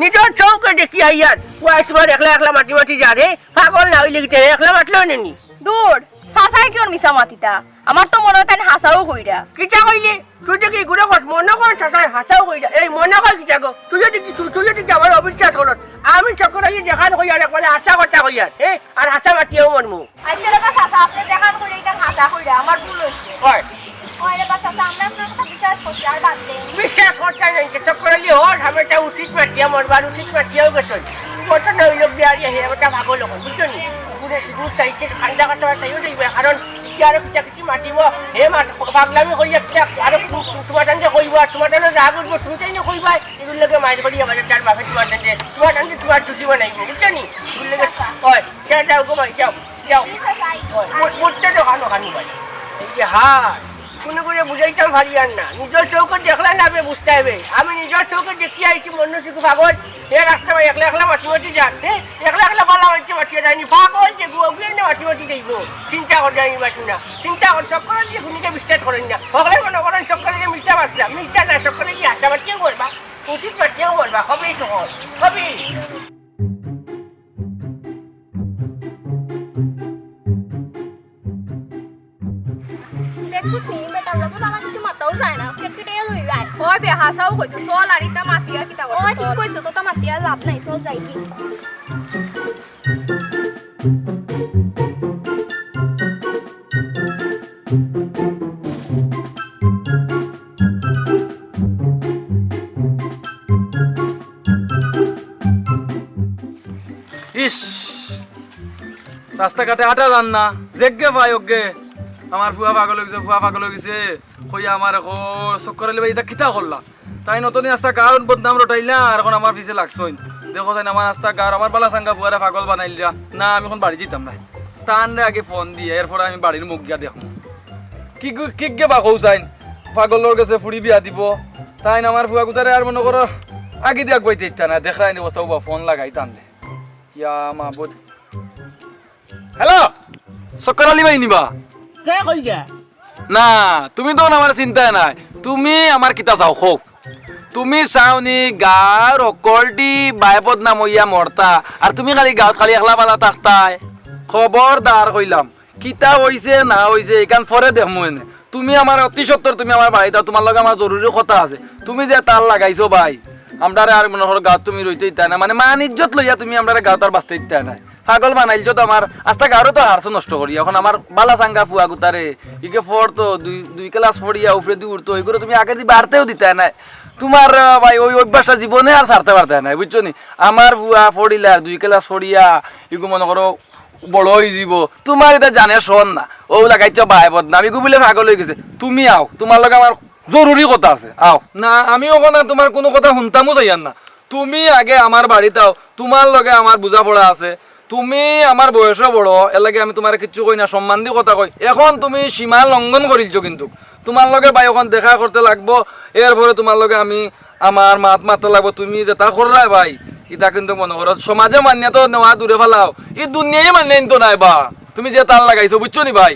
নিজের চৌকে দেখি আইয়ার ও তোমার একলা মাটি যা রে পাগল না হইলে কিতা একলা মাতলেও নেনি দূর চাচাই কি ওর মিছা মাতিতা আমার তো মনে হয় তাই হাসাও কইরা কিতা কইলে তুই যদি ঘুরে কর মনে কর চাচাই হাসাও কইরা এই মনে কর কিতা গো তুই যদি আমার অবিশ্বাস করত আমি চক্কর আইয়ে দেখান কইয়া বলে আশা কথা কইয়া আর আশা মাতিও মরমু আচ্ছা রে বা চাচা আপনি দেখান কইরা এটা হাসা কইরা আমার ভুল হইছে হয় ওই রে বা চাচা আমরা আপনার কথা বিশ্বাস করছি আর বাদ দেন বিশ্বাস করতে নাই চক্কর আইয়ে ওর হামেটা উচিত মাটিয়া মরবার উচিত মাটিয়াও গেছ কত নই লোক দিয়ে হে ওটা ভাগো লোক বুঝছো নি পুরো দুধ চাইছে ঠান্ডা কথা চাইও দেখবে কারণ আর কিছু মাতিব হে পাগলামি করিয়া আর তোমার টানকে কইব তোমার টানো যা করবো তুমি চাই না কইবা এগুলো লোকে মাছ করিয়া বাজার চার বাপে তোমার টানতে তোমার টানকে তোমার ছুটি বানাইব বুঝছো নি এগুলো লোকে হয় যাও গো ভাই যাও বুঝতে তো খানো ভাই এই যে হায় কোনো করে বুঝাইতাম ভারি আর না নিজের চৌকে দেখলে না আপনি বুঝতে হবে আমি নিজের চৌকে দেখি আইছি মন্য শুধু পাগল হে রাস্তা ভাই একলা মাটি যান একলা বালা মাটি যায়নি পাগল যে গুয়ে মাটি যাইব চিন্তা করে যায়নি বাসু না চিন্তা করে সকলে দিয়ে খুনিকে বিশ্বাস করেন না সকলে মনে করেন সকলে যে মিথ্যা বাঁচলাম মিথ্যা না সকলে কি আশা বাচ্চাও করবা উচিত বাচ্চাও করবা হবেই তো হবেই দেখছো নি বেটার লগে বালা কিছু মাতাও যায় না কেটকেটে লই যায় ওই বে হাসাও কইছো চল আর ইতা মাতিয়া কিতা করছ ওই ঠিক কইছো তো তা মাতিয়া লাভ নাই চল যাই কি ইস রাস্তাঘাটে হাঁটা যান না জেগে ভাই ওকে আমার ফুয়া পাগল হয়ে গেছে কইয়া আমার এখন চক্কর লিবা এটা কিতা করলা তাই নতুন রাস্তা গাঁর বদনাম রটাইলা আর এখন আমার পিছে লাগছই দেখো তাই আমার রাস্তা গাঁর আমার বালা সাঙ্গা ফুয়ারে পাগল বানাইলা না আমি এখন বাড়ি যেতাম না টান আগে ফোন দিয়ে এরপরে আমি বাড়ির মুখ গিয়া দেখো কি গে বা কৌ চাইন পাগলের কাছে ফুড়ি বিয়া দিব তাই আমার ফুয়া গুতারে আর মনে করো আগে দিয়ে আগবাইতে ইচ্ছা না দেখাই অবস্থা ফোন লাগাই টানলে ইয়া মাহবুদ হ্যালো চক্কর আলী ভাই নিবা কে কইরা না তুমি তো আমার চিন্তা নাই তুমি আমার কিতা চাও হোক তুমি চাওনি গাঁর অকলটি বাইপদ নাম হইয়া মরতা আর তুমি খালি গাঁত খালি একলা পালা থাকতাই খবরদার কইলাম কিতা হইছে না হইছে এখান পরে দেখমু এনে তুমি আমার অতি সত্তর তুমি আমার বাড়ি দাও তোমার লগে আমার জরুরি কথা আছে তুমি যে তার লাগাইছো ভাই আমরা আর মনে করো গাঁত তুমি রইতে ইত্যাই না মানে মান ইজ্জত লইয়া তুমি আমরা গাঁত আর বাঁচতে ইত্যাই নাই পাগল বানাইছো তো আমার আস্তা গাঁরও তো হারছো নষ্ট করি এখন আমার বালা চাঙ্গা ফুয়া গুতারে ইকে ফোরতো দুই ক্লাস ফড়িয়া উফরে দি উঠতো এগুলো তুমি আগে দি বাড়তেও দিতে নাই তোমার ভাই ওই অভ্যাসটা জীবনে আর ছাড়তে পারতে নাই বুঝছো নি আমার ফুয়া ফড়িলা 2 ক্লাস ফড়িয়া এগু মনে করো বড় হয়ে যাব তোমার এটা জানে শোন না ও লাগাইছো ভাই বদনাম এগু বলে পাগল হয়ে গেছে তুমি আও তোমার লগে আমার জরুরি কথা আছে আও না আমি ওখানে তোমার কোনো কথা শুনতামও চাইয়ান না তুমি আগে আমার বাড়িতে আও তোমার লগে আমার বুঝা পড়া আছে তুমি আমার বয়সও বড় এর লাগে আমি তোমার কিছু কই না সম্মান দিয়ে কথা কই এখন তুমি সীমা লঙ্ঘন করিলছো কিন্তু তোমার লগে ভাই এখন দেখা করতে লাগবো এরপরে তোমার লগে আমি আমার মাত মারতে লাগবো তুমি যেটা করলাই ভাই এটা কিন্তু মনে করো সমাজে মান্য তো নেওয়া দূরে ফেলাও এই দুনিয়ায় মান্য তো নাই বা তুমি যে তার লাগাইছো বুঝছো নি ভাই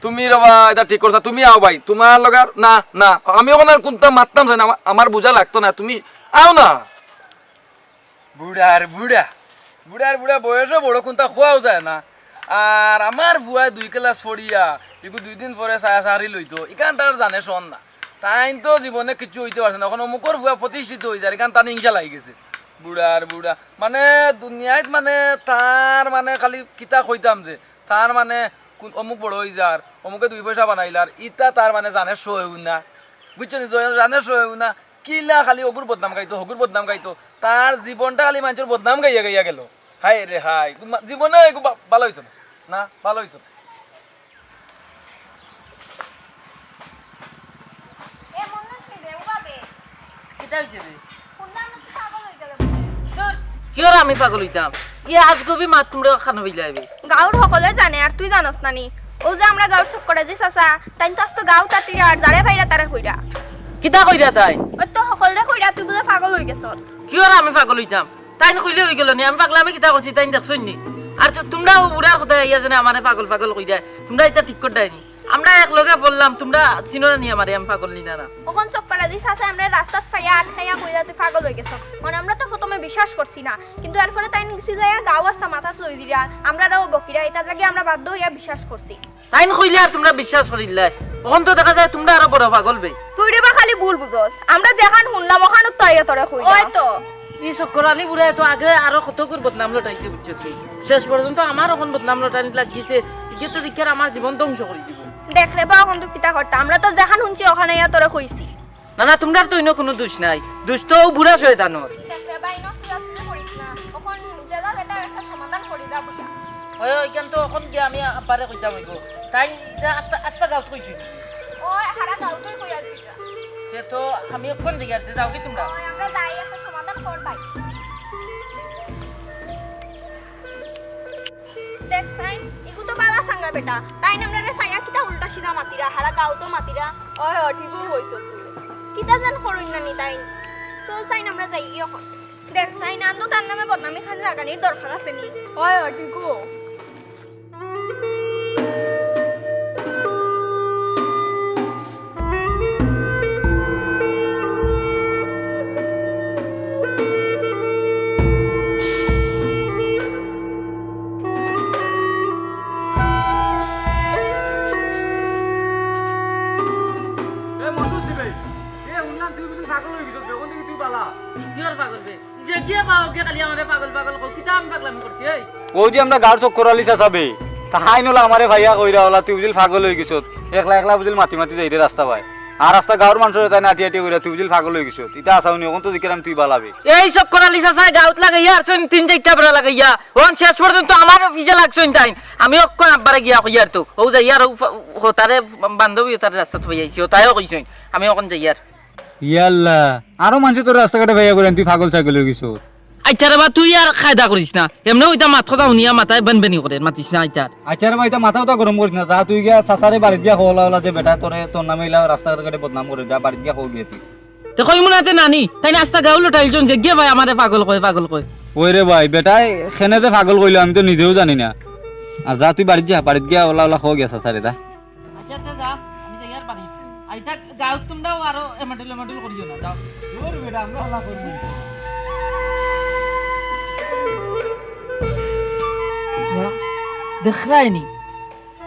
তুমি রবা এটা ঠিক করছা তুমি আও ভাই তোমার লগে না না আমি ওখানে কোনটা মারতাম চাই না আমার বুঝা লাগতো না তুমি আও না বুড়ার বুড়া বয়সও বড় কোনটা খোয়াও যায় না আর আমার ভুয়া 2 ক্লাস ফড়িয়া এগু 2 দিন পরে সারি লইতো এখান তার জানে শোন না তাই তো জীবনে কিছু হইতে পারছে না এখন অমুকর ভুয়া প্রতিষ্ঠিত হয়ে যায় এখান তার হিংসা লাগি গেছে বুড়া মানে দুনিয়াত মানে তার মানে খালি কিতা কইতাম যে তার মানে অমুক বড় হয়ে যার অমুকে 2 পয়সা বানাইলার ইটা তার মানে জানে শোয়েও না বুঝছো নি জানে শোয়েও না কিলা খালি অগুর বদনাম গাইতো হগুর বদনাম গাইতো তার জীবনটা খালি মানুষের বদনাম গাইয়া গেল হাই রে হাই জীবনে ভালো হইতো না ভালো হইতো না এ মন্না কি রে ওবাবে কিতা হইছে রে শুনলাম তুই পাগল হই গেল কি আর আমি পাগল হইতাম ই আজ গবি মাত তোমরা খানো হইলাইবে গাঁর সকলে জানে আর তুই জানোস না নি ও যে আমরা গাঁর সব করে যে চাচা তাই তো আস্ত গাঁও তাতি আর যারে ভাইরা তারে কইরা কিতা কইরা তাই ওই তো সকলে কইরা তুই বুঝে পাগল হই গেছ কি আর আমি পাগল হইতাম তাই কইলে হই গেল নি আমি পাগলা আমি কিতা করছি তাই দেখছই নি আর তোমরা বুড়ার কথা ইয়া জানে আমারে পাগল পাগল কই দেয় তোমরা এটা ঠিক করে দেয়নি আমরা এক লগে বললাম তোমরা চিনো না নি আমারে আমি পাগল নি না ওখান সব করে যে চাচা আমরা রাস্তাত ফাইয়া আটকাইয়া কইরা তুই পাগল হই গেছ মানে আমরা তো প্রথমে বিশ্বাস করছি না কিন্তু এরপরে তাই নিছি যায় গাঁও আসতা মাথা লই দিরা আমরাও বকিরা এটা লাগে আমরা বাধ্য হইয়া বিশ্বাস করছি তাই কইলে আর তোমরা বিশ্বাস করিল্লাই ওখান তো দেখা যায় তোমরা আরো বড় পাগল বে তুই রে বা খালি ভুল বুঝস আমরা যেখান শুনলাম ওখানে তো আইয়া তোরে কইরা ওই তো ই চক্কর আলী বুড়াই তো আগে আরো কত করে বদনাম লটাইছে বুঝছো কি শেষ পর্যন্ত আমার ওখান বদনাম লটানি লাগিছে ইকে তো দিকের আমার জীবন ধ্বংস করে দিব দেখ রে বা ওখান তো কিতা করতা আমরা তো যেখান শুনছি ওখানে আইয়া তোরে কইছি না না তোমরা তো ইনো কোনো দোষ নাই দোষ তো বুড়া শয়তানর দেখ রে বা ইনো সুরাসুরি করিস না ওখান জেলা এটা একটা সমাধান করি দা বুঝা ওই ওইখান তো এখন গিয়ে আমি আব্বারে কইতাম হইব তাই আস্তা আস্তা গাঁত কইছি ওই হারা গাঁও তুই কইয়া দিছা সে তো আমি কোন জায়গাতে যাও কি তোমরা ওই আমরা যাই একটা সমাধান কর ভাই দেখ সাইন ইগু তো বালা সাঙ্গা বেটা তাই আমরা রে ফাইয়া কিতা উল্টা সিধা মাতিরা হারা গাঁও তো মাতিরা ওই ঠিকই হইছ কিতা জান করুন না নি তাই চল সাইন আমরা যাই এখন দেখ সাইন আন্দো তার নামে বদনামি খান লাগানির দরকার আছে নি ওই ঠিকই ওকে খালি আমারে পাগল পাগল কও কিতা আমি পাগলামি করছি এই ও যে আমরা গাড় চক্কর আলি চাচাবে তাহাই নলা আমারে ভাইয়া কইরা ওলা তুই বুঝিল পাগল হয়ে গেছ একলা একলা বুঝিল মাতি মাতি যাইরে রাস্তা পায় আর রাস্তা গাঁৱৰ মানুষের তাই নাটি আটি কইরা তুই বুঝিল পাগল হয়ে গেছ ইটা আসাউনি ওখান তো দিকেরাম তুই বালাবে এই সব করালি চাচা গাউত লাগাইয়া আর শুন 3-4টা বড় লাগাইয়া ওন শেষ পর্যন্ত আমার অফিসে লাগছইন তাই আমি অক্ষণ আব্বারে গিয়া কইয়ার তো ও যাইয়ার হতারে বান্ধবী তার রাস্তা থই আইছি ও তাইও কইছইন আমি অক্ষণ যাইয়ার ইয়াল্লা আরো মানুষ তোর রাস্তাঘাটে ভাইয়া করেন তুই পাগল ছাগল হয়ে গেছ আচ্ছা রে বা তুই আর খায়দা করিস না এমনি ওইটা মাথাটা শুনিয়া মাথায় বেনবেনি করে মাতিস না আইতার আচ্ছা রে ভাই এটা মাথাও তো গরম করিস না যা তুই গিয়া চাচারে বাড়িত গিয়া হলা হলা যে বেটা তোরে তোর নামে ইলা রাস্তাঘাটে বদনাম করে যা বাড়িত গিয়া হো গিয়ে তুই তো কই মুনাতে নানি তাই নাস্তা গাউল উঠাইছন যে গিয়ে ভাই আমারে পাগল কয় ওই রে ভাই বেটাই খেনে যে পাগল কইলো আমি তো নিজেও জানি না আর যা তুই বাড়িত গিয়া ওলা ওলা হো গিয়া চাচারে দা আচ্ছা আচ্ছা যা আমি যাইয়ার বাড়ি আইতা গাউত তোমরাও আরো এমডেল করিও না যাও ওর বেটা আমরা হলা করব দেখায়নি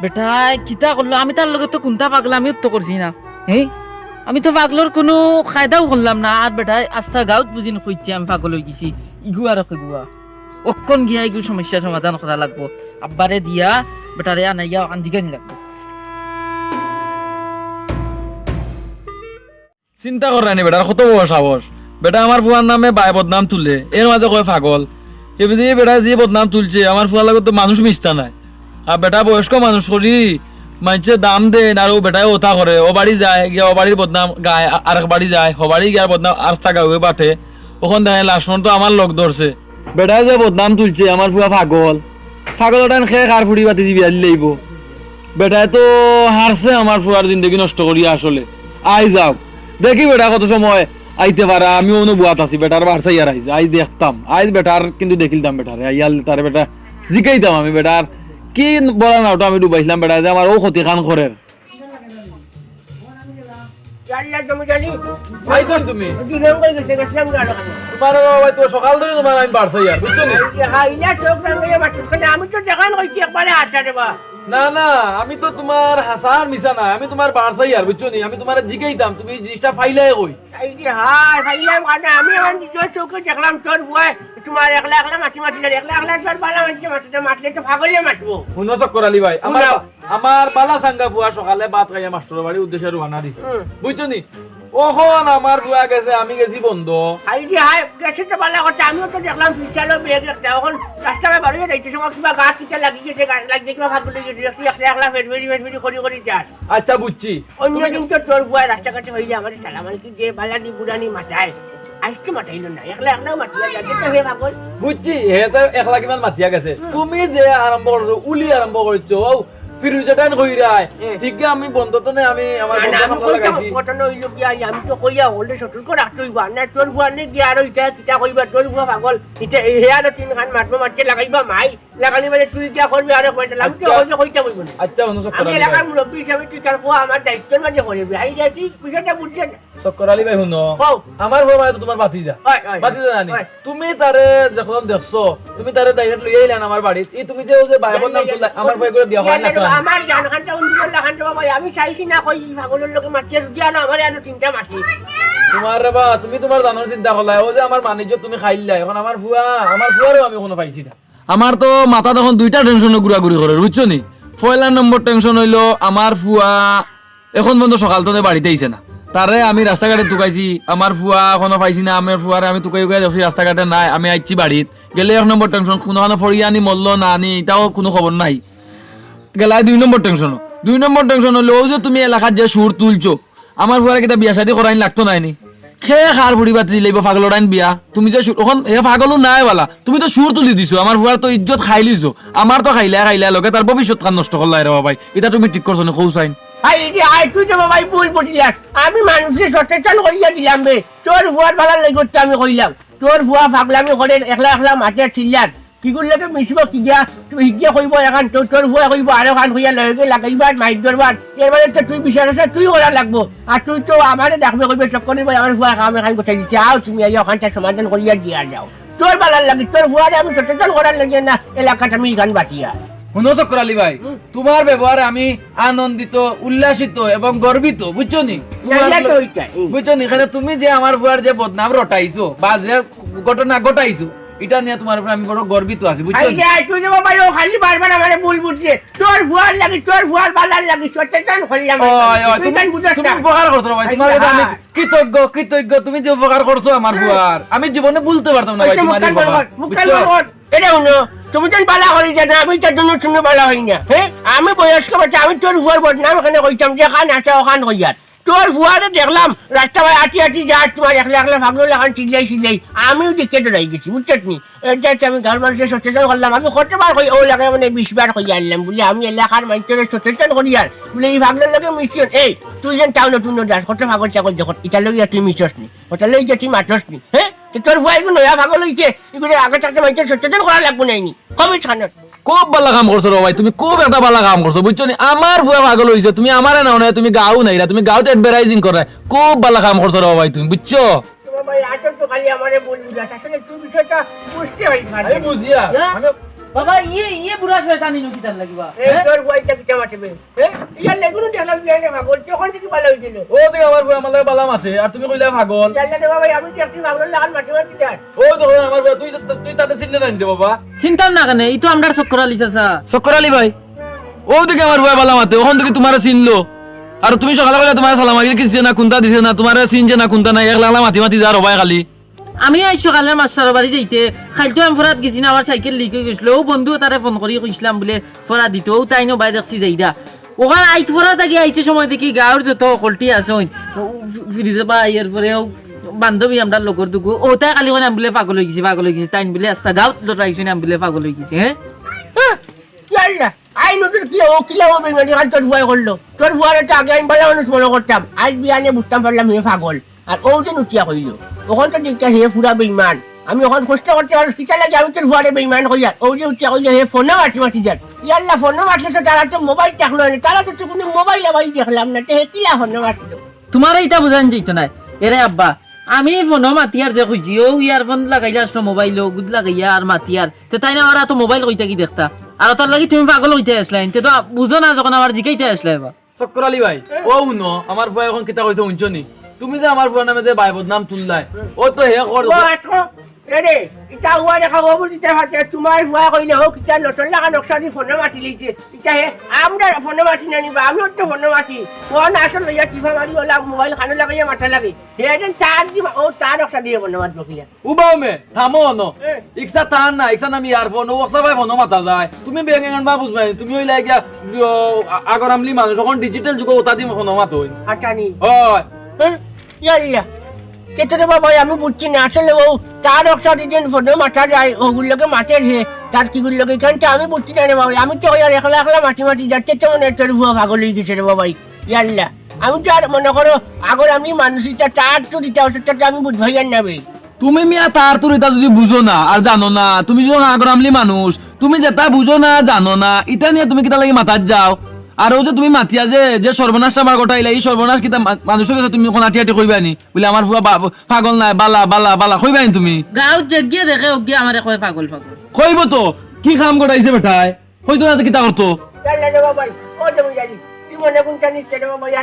বেটা কিতা করলো আমি তার লগে তো কোনটা পাগলা আমি তো করছি না হ্যাঁ আমি তো পাগলর কোনো কায়দাও করলাম না আর বেটা আস্থা গাঁত বুঝি নইছি আমি পাগল হয়ে গেছি ইগু আর কেগুয়া অক্ষণ গিয়া ইগু সমস্যা সমাধান করা লাগবো আব্বারে দিয়া বেটারে আনাইয়া আন্দিগানি লাগবো চিন্তা কর রানি বেটার কত বড় সাহস বেটা আমার ফুয়ার নামে বাই বদনাম তুলে এর মাঝে কয় পাগল এমনি বেটা যে বদনাম তুলছে আমার ফুয়ার লাগে তো মানুষ মিশতা নাই আর বেটা বয়স্ক মানুষ করি মানুষে দাম দেন আর ও বেটায় ওথা করে ও বাড়ি যায় গিয়া ও বাড়ির বদনাম গায় আর এক বাড়ি যায় ও বাড়ি গিয়ার বদনাম আর থাকা হয়ে পাঠে ওখান দেখে লাস্ট তো আমার লোক ধরছে বেটায় যে বদনাম তুলছে আমার ফুয়া পাগল পাগলটান খেয়ে খার ফুড়ি বাতি দিবি লইব বেটায় তো হারছে আমার ফুয়ার জিন্দগি নষ্ট করি আসলে আই যাও দেখি বেটা কত সময় আইতে পারা আমি অনুভূত আছি বেটার বাড়ছে ইয়ার আইছে আই দেখতাম আইজ বেটার কিন্তু দেখিলতাম বেটারে ইয়াল তারে বেটা জিকাইতাম আমি বেটার কি বলা না ওটা আমি ডুবাইছিলাম বেটা যে আমার ও ক্ষতি খান করের জানলা তুমি জানি আইছন তুমি দিলাম কই গেছে গেছিলাম গাড়ি তোমার বাবা তো সকাল থেকে তোমার আমি বাড়ছে ইয়ার বুঝছো নি হাইলা চোখ রাঙিয়ে বাচ্চা আমি তো দেখান কইছি একবারে আটা দেবা না না আমি তো তোমার হাসান মিশা না আমি তোমার বাড়ছে ইয়ার বুঝছো নি আমি তোমার জিকাইতাম তুমি জিনিসটা ফাইলাই কই এই যে হাই ফাইলাম কানে আমি আমার নিজের চোখে দেখলাম তোর ভয় তোমার একলা একলা মাটি একলা একলা তোর বালা মাটিতে মাটলে তো পাগলে মাটবো শুনো চক্কর আলী ভাই আমার বালা সাঙ্গা ফুয়া সকালে ভাত খাইয়া মাস্টার বাড়ি উদ্দেশ্যে রওনা দিছে বুঝছো নি ওখন আমার ফুয়া গেছে আমি গেছি বন্ধ এই যে হাই গেছে তো বালা কথা আমিও তো দেখলাম পিছালো বেগ একটা এখন রাস্তায় বাড়িয়ে যাইতে সময় কিবা গাছ কিটা লাগিয়েছে গাছ লাগিয়ে কিবা ভাগ করে গেছে একলা একলা ফেটফেটি করি যাস আচ্ছা বুঝছি অন্য কিন্তু তোর ভয় রাস্তাঘাটে হইলে আমার সালাম কি যে বালানি বুড়ানি মাথায় আজকে মাথাইল না একলা একলা মাটিয়া যাচ্ছে তো হে পাগল বুঝছি হে তো একলা কিমান মাতিয়া গেছে তুমি যে আরম্ভ করছো উলি আরম্ভ করছো ও ফিরুজাটান কইরাই ঠিক আমি বন্ধ তো না আমি আমার বন্ধ নাম লাগাইছি ঘটনা হইল কি আমি তো কইয়া হলে সতর্ক রাখতই বা না তোর বুয়া নে কি আর ইটা কিটা কইবা তোর বুয়া পাগল ইটা হে আর তিন খান মারতে লাগাইবা মাই লাগানি মানে তুই কি করবি আর কইতা আমি তো কইতা কইব না আচ্ছা অনু চক্কর আমি আলী এলাকার মুরব্বী হিসাবে তুই কার কোয়া আমার দায়িত্বের মাঝে করবি আই যাচ্ছি বিষয়টা বুঝছেন চক্কর আলী ভাই শুনো কও আমার বউ তো তোমার ভাতিজা ভাতিজা জানি তুমি তারে যখন দেখছো তুমি তারে ডাইরেক্ট লই আইলা আমার বাড়িতে এই তুমি যে ও যে ভাই বোন নাম তুললা আমার ভাই করে দিয়া হয় না আমার জানখানটা উন্নতি লাখানটা বাবা আমি চাইছি না কই পাগলের লোকে মারছে দিয়া না আমার আরো তিনটা মারছি তোমার রে বা তুমি তোমার জানার চিন্তা করলা ও যে আমার বাণিজ্য তুমি খাইলা এখন আমার ফুয়ারও আমি কোনো পাইছি না আমার তো মাথা তখন দুইটা টেনশনে ঘুরাঘুরি করে বুঝছো নি পয়লা নম্বর টেনশন হইলো আমার ফুয়া এখন পর্যন্ত সকাল থেকে বাড়িতে আইছে না তারে আমি রাস্তাঘাটে তুকাইছি আমার ফুয়া এখনো পাইছি না আমার ফুয়ারে আমি তুকাই যাচ্ছি রাস্তাঘাটে নাই আমি আইছি বাড়িত গেলে 1 নম্বর টেনশন কোনোখানে ফড়িয়ে আনি মরলো না আনি এটাও কোনো খবর নাই গেলাই 2 নম্বর টেনশন হলো ও যে তুমি এলাকার যে সুর তুলছো আমার ফুয়ারে কিতা বিয়া শাদী করাইন লাগতো নাইনি খেয়ে খার ফুড়ি বাতি দিলে পাগলরাইন বিয়া তুমি যে ওখান এ পাগলো নাই বলা তুমি তো সুর তুলি দিছো আমার ফুয়ার তো ইজ্জত খাই লিছো আমার তো খাইলা লগে তার ভবিষ্যৎ কান নষ্ট করলাই রে ভাই এটা তুমি ঠিক করছো না কৌসাইন তুই তো বাবাই ভুল বসিলাস আমি মানুষের সচেতন করিয়া দিলাম বে তোর ভুয়ার ভালো লাগতে আমি কইলাম তোর ভুয়া পাগলামি করে একলা একলা মাঠে চিল্লার কি করলে তো মিশব কি গিয়া তুই হিগিয়া কইব এখন তোর ভুয়া কইব আর এখন হইয়া লগে লাগাইবার মাইক ধরবার এবারে তো তুই বিচার আছে তুই করা লাগবো আর তুই তো আমারে দেখবে কইবে চক্করে ভাই আমার ভুয়া কামে খাই কোথায় দিতে আও তুমি আইয়া ওখানটা সমাধান করিয়া দিয়া যাও তোর ভালো লাগে তোর ভুয়ারে আমি সচেতন করার লাগে না এলাকাটা আমি গান বাটিয়া শুনো চক্কর আলী ভাই তোমার ব্যবহারে আমি আনন্দিত উল্লাসিত এবং গর্বিত বুঝছো নি বুঝছো নি এখানে তুমি যে আমার ফুয়ার যে বদনাম রটাইছো বা যে ঘটনা ঘটাইছো এটা নিয়ে তোমার উপরে আমি বড় গর্বিত আছি বুঝছো খালি যাই তুই রে বাবা ও খালি বারবার আমারে ভুল বুঝছে তোর ভুয়ার লাগি তোর ভুয়ার বালার লাগি সত্যিকার হইলাম ওই ওই তুমি উপকার করছো ভাই তোমার কাছে আমি কৃতজ্ঞ তুমি যে উপকার করছো আমার বুয়ার আমি জীবনে ভুলতে পারতাম না ভাই তোমার বাবা বুঝছো এটা হলো তুমি তো বালা হই না আমি তার জন্য শুনে বালা হই না হ্যাঁ আমি বয়স্ক বাচ্চা আমি তোর ভুয়ার বদনাম ওখানে কইতাম যে খান আসা ওখান কইয়ার তোর ভুয়ারে দেখলাম রাস্তা ভাই আটি যা তোমার একলা ভাগলো এখন চিল্লাই আমিও দেখতে তো রাই গেছি বুঝছিস নি এটা আমি ঘর মানুষের সচেতন করলাম আমি কতবার কই ও লাগে মানে 20 বার কই আনলাম বলে আমি এলাকার মানুষের সচেতন করি আর বলে এই ভাগলোর লগে মিশন এই তুই যেন টাউন নতুন যাস কত ভাগল চাকল যখন এটা লই তুই মিশস নি ওটা লই তুই মাঠস নি হ্যাঁ তোর ভুয়া এগুলো নয়া ভাগল হইছে এগুলো আগে থাকতে মানুষের সচেতন করা লাগবে নাইনি কবে ছানা খুব ভালো কাম করছো রে ভাই তুমি খুব একটা ভালো কাম করছো বুঝছো নি আমার ভুয়া পাগল হইছে তুমি আমারে নাও না তুমি গাও নাইরা তুমি গাওতে অ্যাডভার্টাইজিং করে খুব ভালো কাম করছো রে ভাই তুমি বুঝছো ভাই আচর তো খালি আমারে বলবি আসলে তুই বিষয়টা বুঝতে হয় আমি বুঝিয়া আমি বাবা ইয়ে বুড়া শয়তানি নো কিতার লাগিবা এই তোর ভয়টা কিটা মারবে হ্যাঁ ইয়ার লেগুনো দেখলাম বিয়ানে পাগল তখন থেকে ভালো হইছিল ও দেখ আমার ভুয়া আমার লাগে বালা মাছে আর তুমি কইলা পাগল জানলা দে বাবা আমি তো একটি পাগল লাগান মাটি মাটি যাই ও দেখো আমার ভুয়া তুই তাতে চিনতে না রে বাবা চিন্তাম না কেন এই তো আমরার চক্কর আলী চাচা চক্কর আলী ভাই ও দেখে আমার ভুয়া বালা মাতে ওখান থেকে তোমারে চিনলো আর তুমি সকালে বেলা তোমার সালাম আগে কিছু না কোনটা দিছে না তোমারে চিনছে না কোনটা না একলা মাতি যা রবাই খালি আমি আজ সকালে মাস্টার বাড়ি যাইতে খাইতো আমি ফরাত গেছি না আমার সাইকেল লিক হয়ে গেছিল ও বন্ধু তারে ফোন করি কইছিলাম বলে ফরাত দিত ও তাই নবাই দেখছি যাইরা ওখানে আইত ফরাত আগে আইতে সময় দেখি গাঁর যত কলটি আসন ফিরিজে বা এর পরে বান্ধবী আমরা লগর দুগু ও তাই কালি মানে বলে পাগল হয়ে গেছি তাই বলে আস্তা গাঁত লড়াইছি না বলে পাগল হয়ে গেছি হ্যাঁ ইয়াল্লা আই নতুন কি ও কিলা ও বেঙ্গলি আর তোর ভয় করলো তোর ভয়ের একটা আগে আমি ভালো মানুষ মনে করতাম আজ বিয়ানে বুঝতাম পারলাম হে পাগল আর ও যে নুটিয়া কইলো ওখান তো দেখতে হে পুরা বেইমান আমি ওখান কষ্ট করতে পারো কিতা লাগে আমি তোর ভয়ে বেইমান কইয়া ও যে উঠিয়া কইলো হে ফোনে মাটি যান ইয়াল্লা ফোনে মারলে তো তারা তো মোবাইল দেখলো না তারা তো কোনো মোবাইল আবাই দেখলাম না হে কিলা ফোনে মারলো তোমার এইটা বুঝান যাইতো না এরে আব্বা আমি ফোনও মাতিয়ার যে খুঁজি ও ইয়ারফোন লাগাইলে আসলো মোবাইল গুদ লাগাইয়া আর মাতিয়ার তো তাই না ওরা তো মোবাইল কইতা কি দেখতা আর তার লাগি তুমি পাগল হইতে আসলে তো বুঝো না যখন আমার জিকাইতে আসলে এবার চক্কর আলী ভাই ও উনো আমার ভুয়া এখন কিতা কইছো শুনছো নি তুমি যে আমার ভুয়া নামে যে ভাই বদনাম তুললাই ও তো হে কর রে ইটা হুয়া দেখা হবো ইটা হাতে তোমার ভয় কইলে হোক ইটা লটর লাগা নকশা দি ফোনে মাটি লইছে ইটা হে আমরা ফোনে মাটি না নিবা আমি তো ফোনে মাটি ফোন আসল লইয়া টিফা মারি ওলা মোবাইল খানো লাগাইয়া মাথা লাগে হেজন তার দি ও তার নকশা দিয়ে ফোনে মারবো কিয়া উবাও মে থামো ন ইকসা তান না ইকসা নামি ইয়ারফোন ও ওসা ভাই ফোন মাথা যায় তুমি বেঙ্গন বা বুঝবাই তুমি ওই লাগিয়া আগর আমলি মানুষ এখন ডিজিটাল যুগ ওতা দি ফোন মাথা হই আচ্ছা নি ওই ইয়াল্লা কেতরে বাবা আমি বুঝছি না আসলে ও তার নকশা দিতেন ফোনে মাথা যায় ওগুলোকে মাঠের হে তার কিগুলোকে এখানটা আমি বুঝছি না রে বাবা আমি তো আর একলা মাটি যাচ্ছে তো মনে তোর ভুয়া ভাগল হয়ে গেছে রে বাবাই ইয়াল্লা আমি তো আর মনে করো আগর আমি মানুষটা তার তো দিতে ওটা আমি বুঝবাই আর নেবে তুমি মিয়া তার তোর এটা যদি বুঝো না আর জানো না তুমি যখন আগর আমলি মানুষ তুমি যেটা বুঝো না জানো না এটা নিয়ে তুমি কিতা লাগি মাথার যাও আর ও যে তুমি মাতিয়া যে সর্বনাশটা আমার গোটাইলা এই সর্বনাশ কিতা মানুষের কাছে তুমি কোন আটি কইবানি বলে আমার ভুয়া পাগল নাই বালা কইবানি তুমি গাঁত জগিয়ে দেখে ওগিয়ে আমারে কয় পাগল কইব তো কি কাম গোটাইছে বেটায় কইতো না কিতা করতো ইয়াল্লা রে বাবাই ও তুমি জানি তুই মনে কোন জানিস রে বাবাই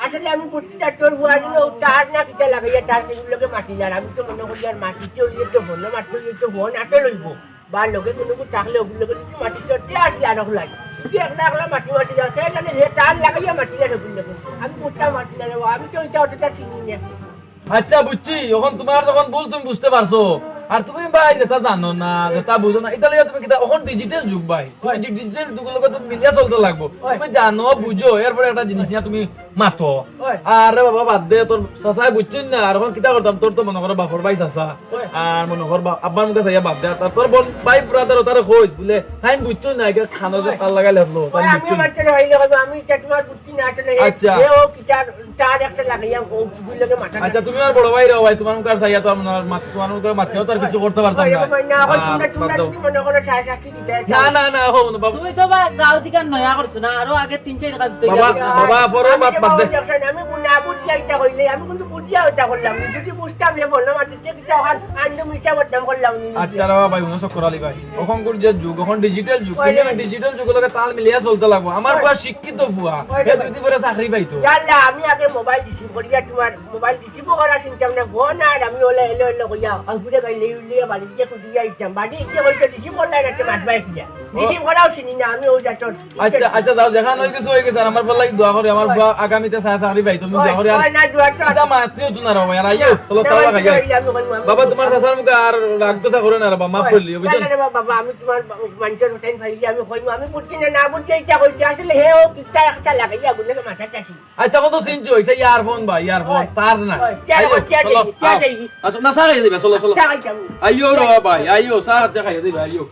আসলে আমি বুঝছি না তোর ভুয়া দিন ও তার না কিতা লাগাইয়া তার কিগুলোকে মাটি যান আমি তো মনে করি আর মাটি চলিয়ে তো ফোন মাটি তো ফোন আটে লইব বা লোকে কোনো থাকলে ওগুলোকে যদি মাটি চড়তে আসলে আর লাগে একলা মাটি যাও সে জানে হে তার লাগাইয়া মাটি না ওগুলোকে আমি বুঝতাম মাটি না আমি তো ওইটা ওটা চিনি না আচ্ছা বুঝছি এখন তোমার যখন ভুল তুমি বুঝতে পারছো আর তুমি ভাই যেটা জানো না যেটা বুঝো না এটা লাগে তুমি কিতা এখন ডিজিটাল যুগ ভাই ডিজিটাল যুগের লগে তুমি মিলিয়া চলতে লাগবো তুমি জানো বুঝো এরপরে একটা জিনিস নিয়ে তুমি মাতো আরে বাবা বাদ দে তোর চাচাই বুঝছিস না আর এখন কিতা করতাম তোর তো মনে করো বাপর ভাই চাচা আর মনে কর আব্বার মুখে চাইয়া বাদ দে তোর বোন ভাই ব্রাদার তার কইস বলে তাই বুঝছো না একে খানো যে তার লাগাই লাগলো তাই বুঝছো আমি তোমার বুঝছি না আসলে আচ্ছা ও কি তার একটা লাগাইয়া ওগুলোকে মাথা আচ্ছা তুমি আর বড় ভাই রে ভাই তোমার মুখে চাইয়া তো তোমার মুখে মাথাও তো আর কিছু করতে পারতাম না না হো না বাবা তুমি তো গাঁও থেকে নয়া করছো না আরো আগে 3-4 কাজ বাবা পরে বাদ দে দেখছেন আমি না বুঝিয়া ইচ্ছা করলে আমি কিন্তু বুঝিয়া ইচ্ছা করলাম না। যদি বুঝতাম যে বললাম মাটিতে কিতা ওখান আন্ডু মিশা বদনাম করলাম নি। আচ্ছা রে ভাই উনো চক্কর আলী ভাই ওখানকার যে যুগ এখন ডিজিটাল যুগ ডিজিটাল যুগের লগে তাল মিলিয়া চলতে লাগবো আমার বুয়া শিক্ষিত বুয়া এ দুই দিন পরে চাকরি পাইতো ইয়াল্লা আমি আগে মোবাইল রিসিভ করিয়া তোমার মোবাইল রিসিভ করা চিন্তা না ফোন আর আমি ওলে এলো এলো কইয়া আলপুরে গাইলে উলিয়া বাড়ি দিয়ে কুদিয়া ইচ্ছাম বাড়ি দিয়ে হইতে রিসিভ করলাই না মাছ বাইছিয়া রিসিভ করাও চিনি না আমি ওই যাচ্ছ। আচ্ছা আচ্ছা যাও যেখান হয়ে গেছে হয়ে গেছে আর আমার লাগি দোয়া করে আমার বুয়া আগামীতে চাকরি পাইতো তুমি দোয়া করে আর না দুয়ার তো এটা মাত্রিও তো না রে ভাই আর আইও চলো সালা খাইয়া বাবা তোমার চাচার মুখে আর রাগ তো করে না রে বাবা মাফ করলি বুঝছেন বাবা আমি তোমার মানুষের টাইম ফাইলি আমি কইম আমি বুঝছি না বুঝতে ইচ্ছা করছি আসলে হে ও কিচ্ছা একটা লাগাইয়া বুঝলে মাথা চাষি আচ্ছা কত সিনচ হইছে ইয়ারফোন ভাই ইয়ারফোন তার না আচ্ছা না সারা দিবে চলো চলো আইও রে ভাই আইও সারা খাইয়া দিবে আইও